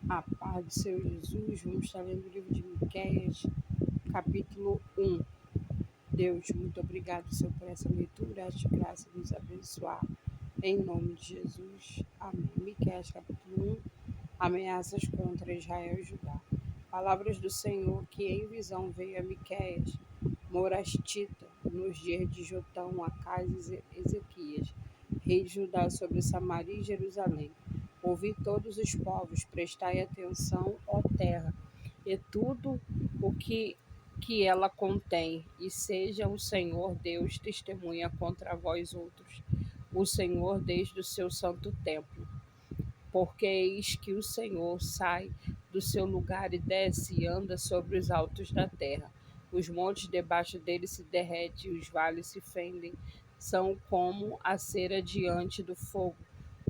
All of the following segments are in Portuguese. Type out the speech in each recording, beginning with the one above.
A paz do Senhor Jesus, vamos estar lendo o livro de Miqueias, capítulo 1. Deus, muito obrigado, Senhor, por essa leitura, arte graça nos abençoar. Em nome de Jesus, amém. Miqueias, capítulo 1, ameaças contra Israel e Judá. Palavras do Senhor que em visão veio a Miqueias, morastita, nos dias de Jotão, Acais e Ezequias, rei de Judá, sobre Samaria e Jerusalém. Ouvi todos os povos, prestai atenção, ó terra, e tudo o que ela contém, e seja o Senhor Deus testemunha contra vós outros, o Senhor desde o seu santo templo. Porque eis que o Senhor sai do seu lugar e desce e anda sobre os altos da terra. Os montes debaixo dele se derretem e os vales se fendem. São como a cera diante do fogo,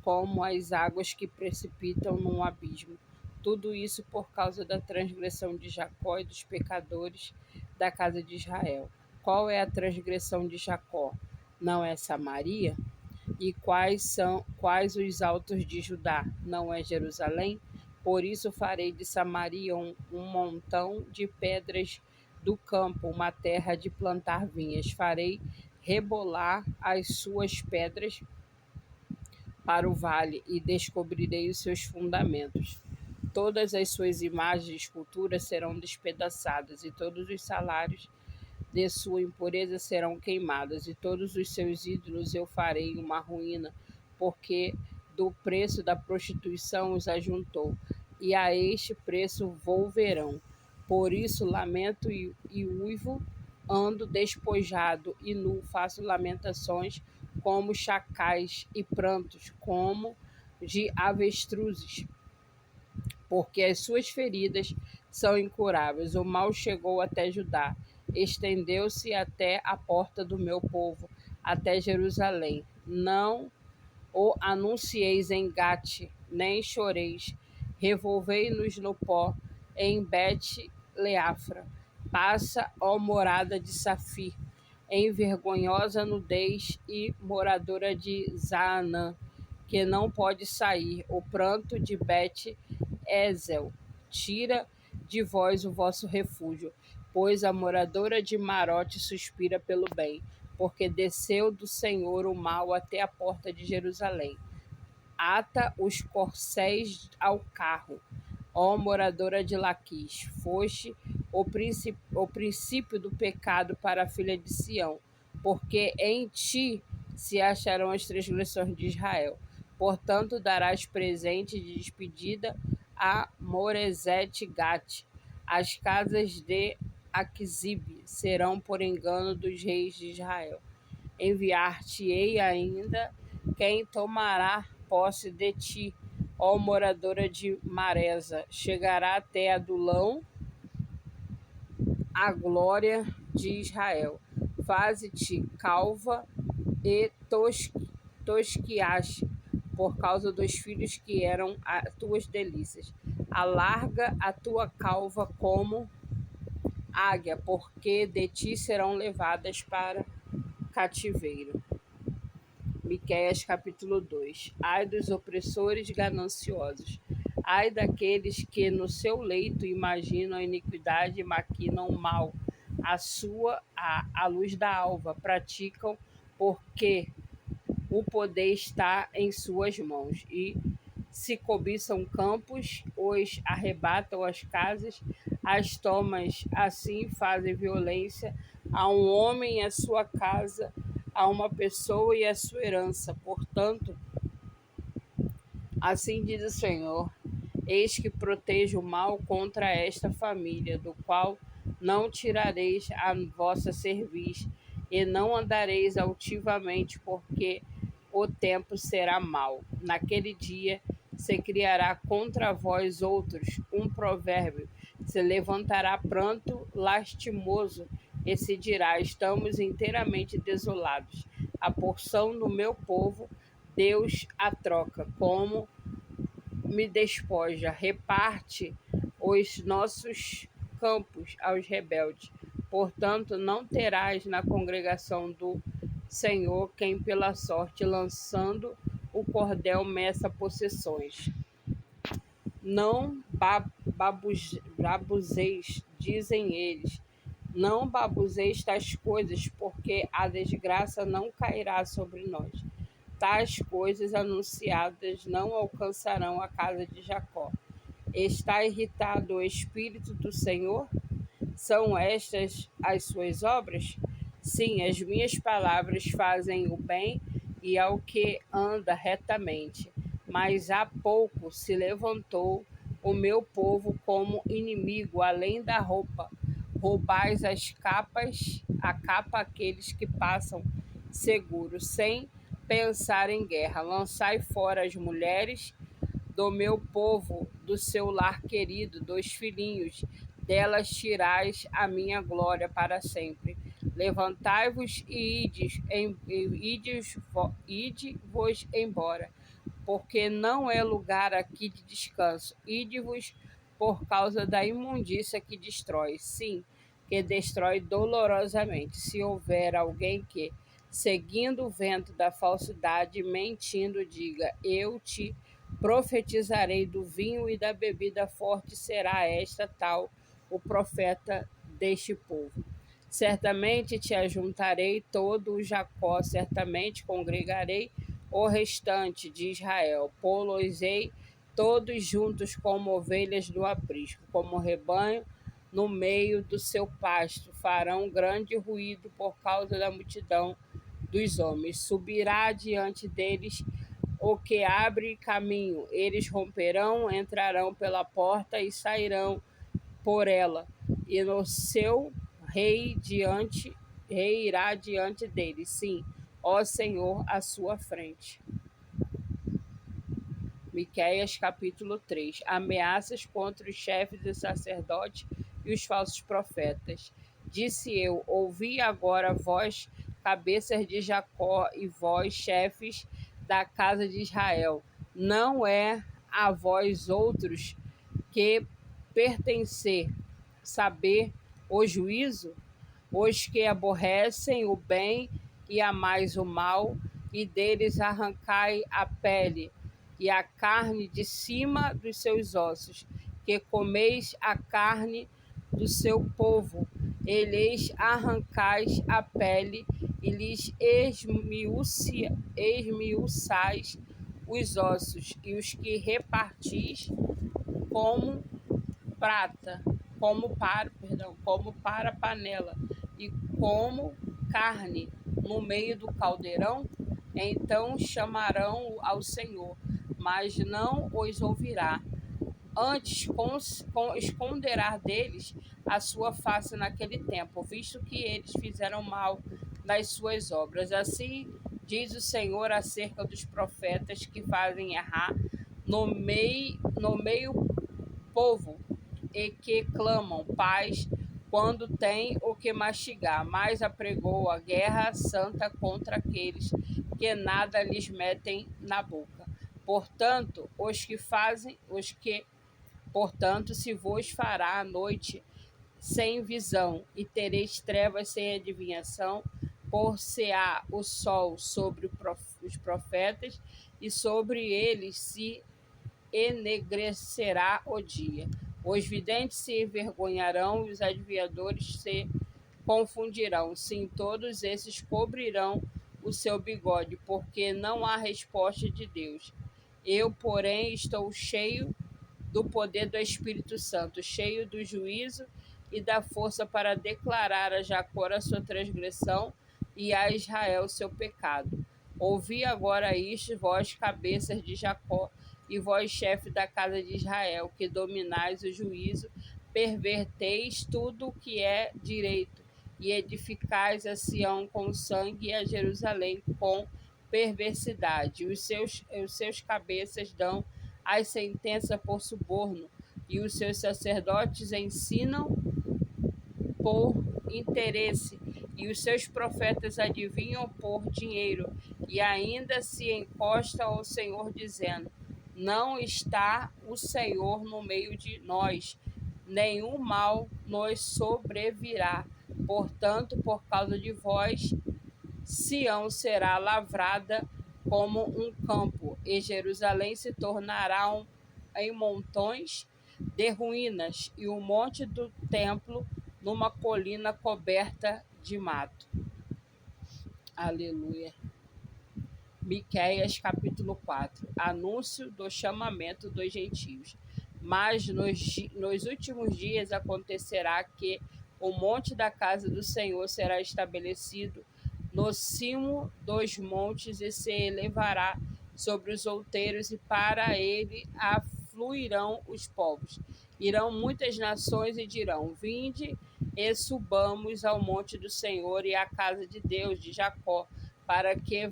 como as águas que precipitam num abismo. Tudo isso por causa da transgressão de Jacó e dos pecadores da casa de Israel. Qual é a transgressão de Jacó? Não é Samaria? E quais os altos de Judá? Não é Jerusalém? Por isso farei de Samaria um montão de pedras do campo, uma terra de plantar vinhas. Farei rebolar as suas pedras para o vale e descobrirei os seus fundamentos. Todas as suas imagens e esculturas serão despedaçadas, e todos os salários de sua impureza serão queimadas, e todos os seus ídolos eu farei uma ruína, porque do preço da prostituição os ajuntou, e a este preço volverão. Por isso lamento e uivo, ando despojado e nu, faço lamentações como chacais e prantos como de avestruzes, porque as suas feridas são incuráveis. O mal chegou até Judá, estendeu-se até a porta do meu povo, até Jerusalém. Não o anuncieis em Gate, nem choreis. Revolvei-nos no pó, em Bet-Leafra. Passa, ó morada de Safir, em vergonhosa nudez e moradora de Zaanã, que não pode sair. O pranto de Bet-Ezel tira de vós o vosso refúgio, pois a moradora de Marote suspira pelo bem, porque desceu do Senhor o mal até a porta de Jerusalém. Ata os corcéis ao carro, ó moradora de Laquis, foste o princípio do pecado para a filha de Sião, porque em ti se acharão as transgressões de Israel. Portanto, darás presente de despedida a Moresete-Gate. As casas de Aquizib serão por engano dos reis de Israel. Enviar-te-ei ainda quem tomará posse de ti, ó moradora de Maresa. Chegará até Adulão a glória de Israel. Faze-te calva e tosquiaste por causa dos filhos que eram as tuas delícias. Alarga a tua calva como águia, porque de ti serão levadas para cativeiro. Miqueias capítulo 2. Ai dos opressores gananciosos, ai daqueles que no seu leito imaginam a iniquidade e maquinam o mal, a luz da alva praticam, porque o poder está em suas mãos, e se cobiçam campos, os arrebatam as casas, as tomas, assim fazem violência a um homem e a sua casa, a uma pessoa e a sua herança. Portanto, assim diz o Senhor: eis que protejo o mal contra esta família, do qual não tirareis a vossa cerviz, e não andareis altivamente, porque o tempo será mau. Naquele dia se criará contra vós outros um provérbio, se levantará pranto lastimoso, e se dirá: estamos inteiramente desolados. A porção do meu povo, Deus a troca, como me despoja, reparte os nossos campos aos rebeldes. Portanto, não terás na congregação do Senhor quem pela sorte, lançando o cordel, meça possessões. Não babuzeis, dizem eles, não babuzeis tais coisas, porque a desgraça não cairá sobre nós. Tais coisas anunciadas não alcançarão a casa de Jacó. Está irritado o Espírito do Senhor? São estas as suas obras? Sim, as minhas palavras fazem o bem e ao que anda retamente. Mas há pouco se levantou o meu povo como inimigo, além da roupa. Roubais a capa àqueles que passam seguros, sem pensar em guerra. Lançai fora as mulheres do meu povo, do seu lar querido, dos filhinhos, delas tirais a minha glória para sempre. Levantai-vos e ide-vos embora, porque não é lugar aqui de descanso. Ide-vos por causa da imundícia que destrói, sim, que destrói dolorosamente. Se houver alguém que, seguindo o vento da falsidade, mentindo, diga: eu te profetizarei do vinho e da bebida forte, será esta tal o profeta deste povo. Certamente te ajuntarei todo o Jacó, certamente congregarei o restante de Israel. Pô-los-ei todos juntos como ovelhas do aprisco, como rebanho no meio do seu pasto. Farão grande ruído por causa da multidão dos homens. Subirá diante deles o que abre caminho. Eles romperão, entrarão pela porta e sairão por ela. E no seu rei irá diante deles. Sim, ó Senhor, à sua frente. Miqueias capítulo 3. Ameaças contra os chefes e sacerdotes e os falsos profetas. Disse eu: ouvi agora, vós, cabeças de Jacó, e vós, chefes da casa de Israel. Não é a vós outros que pertencer saber o juízo? Os que aborrecem o bem e amais o mal, e deles arrancai a pele e a carne de cima dos seus ossos, que comeis a carne do seu povo, e lhes arrancais a pele e lhes esmiuçais os ossos, e os que repartis como prata, como para panela, e como carne no meio do caldeirão, então chamarão ao Senhor, mas não os ouvirá. Antes esconderá deles a sua face naquele tempo, visto que eles fizeram mal nas suas obras. Assim diz o Senhor acerca dos profetas que fazem errar no meio povo, e que clamam paz quando tem o que mastigar, mas apregou a guerra santa contra aqueles que nada lhes metem na boca. Portanto, se vos fará a noite sem visão, e tereis trevas sem adivinhação, por-se-á o sol sobre os profetas, e sobre eles se enegrecerá o dia. Os videntes se envergonharão e os adivinhadores se confundirão. Sim, todos esses cobrirão o seu bigode, porque não há resposta de Deus. Eu, porém, estou cheio do poder do Espírito Santo, cheio do juízo e da força para declarar a Jacó a sua transgressão e a Israel o seu pecado. Ouvi agora isto, vós, cabeças de Jacó, e vós, chefe da casa de Israel, que dominais o juízo, perverteis tudo o que é direito, e edificais a Sião com sangue e a Jerusalém com perversidade. Os seus cabeças dão as sentenças por suborno, e os seus sacerdotes ensinam por interesse, e os seus profetas adivinham por dinheiro, e ainda se encosta ao Senhor, dizendo: não está o Senhor no meio de nós, nenhum mal nos sobrevirá. Portanto, por causa de vós, Sião será lavrada como um campo, e Jerusalém se tornará em montões de ruínas, e o monte do templo numa colina coberta de mato. Aleluia. Miqueias capítulo 4. Anúncio do chamamento dos gentios. Mas nos últimos dias acontecerá que o monte da casa do Senhor será estabelecido no cimo dos montes e se elevará sobre os outeiros, e para ele afluirão os povos. Irão muitas nações e dirão: Vinde e subamos ao monte do Senhor e à casa de Deus de Jacó, para que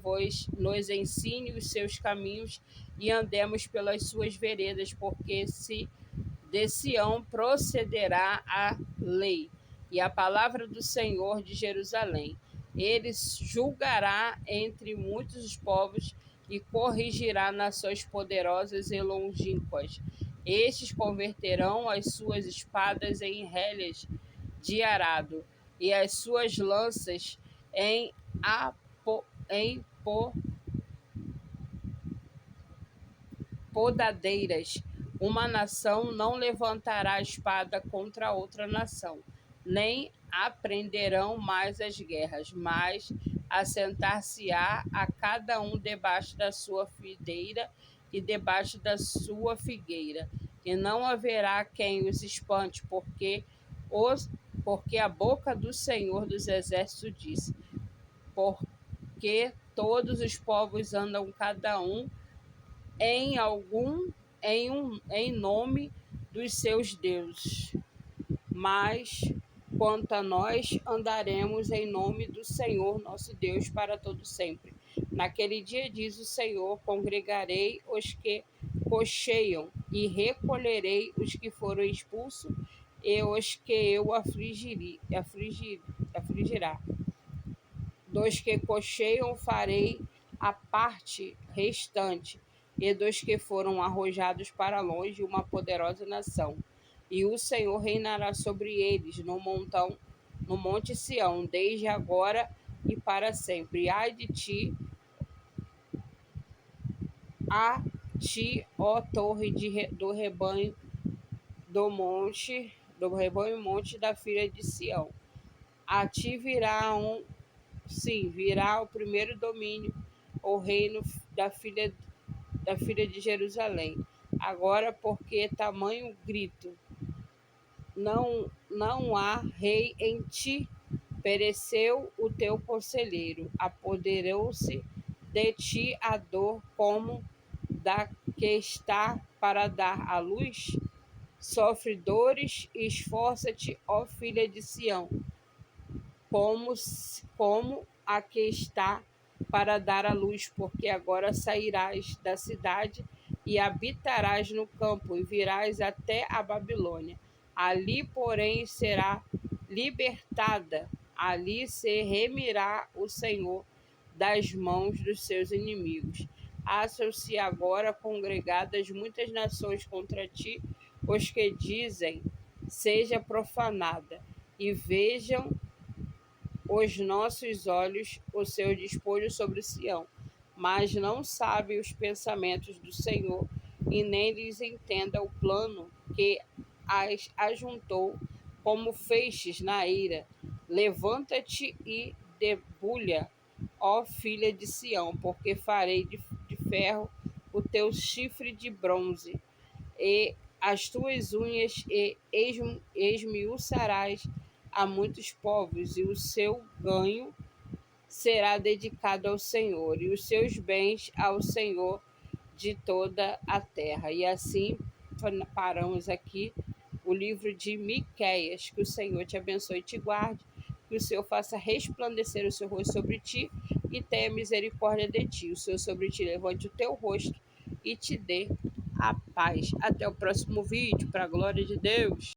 nos ensine os seus caminhos e andemos pelas suas veredas, porque de Sião procederá a lei e a palavra do Senhor de Jerusalém. Ele julgará entre muitos os povos e corrigirá nações poderosas e longínquas. Estes converterão as suas espadas em relhas de arado e as suas lanças em podadeiras. Uma nação não levantará a espada contra outra nação, nem aprenderão mais as guerras, mas assentar-se-á a cada um debaixo da sua videira e debaixo da sua figueira, e não haverá quem os espante, porque a boca do Senhor dos Exércitos disse: porque todos os povos andam cada um em nome dos seus deuses. Mas quanto a nós, andaremos em nome do Senhor nosso Deus para todo sempre. Naquele dia, diz o Senhor, congregarei os que cocheiam e recolherei os que foram expulsos e os que eu afligirá. Dos que cocheiam farei a parte restante, e dos que foram arrojados para longe uma poderosa nação. E o Senhor reinará sobre eles no monte Sião, desde agora e para sempre. Ai de ti, ó torre do rebanho monte da filha de Sião. A ti virá o primeiro domínio, o reino da filha de Jerusalém. Agora, porque tamanho grito, não há rei em ti, pereceu o teu conselheiro, apoderou-se de ti a dor como da que está para dar à luz. Sofre dores e esforça-te, ó filha de Sião, como a que está para dar à luz, porque agora sairás da cidade e habitarás no campo, e virás até a Babilônia. Ali, porém, será libertada, ali se remirá o Senhor das mãos dos seus inimigos. Acham-se agora congregadas muitas nações contra ti, os que dizem: seja profanada, e vejam os nossos olhos o seu despojo sobre Sião, mas não sabe os pensamentos do Senhor, e nem lhes entenda o plano que as ajuntou como feixes na ira. Levanta-te e debulha, ó filha de Sião, porque farei de ferro o teu chifre de bronze, e as tuas unhas, e esmiuçarás a muitos povos, e o seu ganho será dedicado ao Senhor, e os seus bens ao Senhor de toda a terra. E assim paramos aqui o livro de Miqueias. Que o Senhor te abençoe e te guarde, que o Senhor faça resplandecer o seu rosto sobre ti e tenha misericórdia de ti. O Senhor sobre ti levante o teu rosto e te dê a paz. Até o próximo vídeo, para a glória de Deus.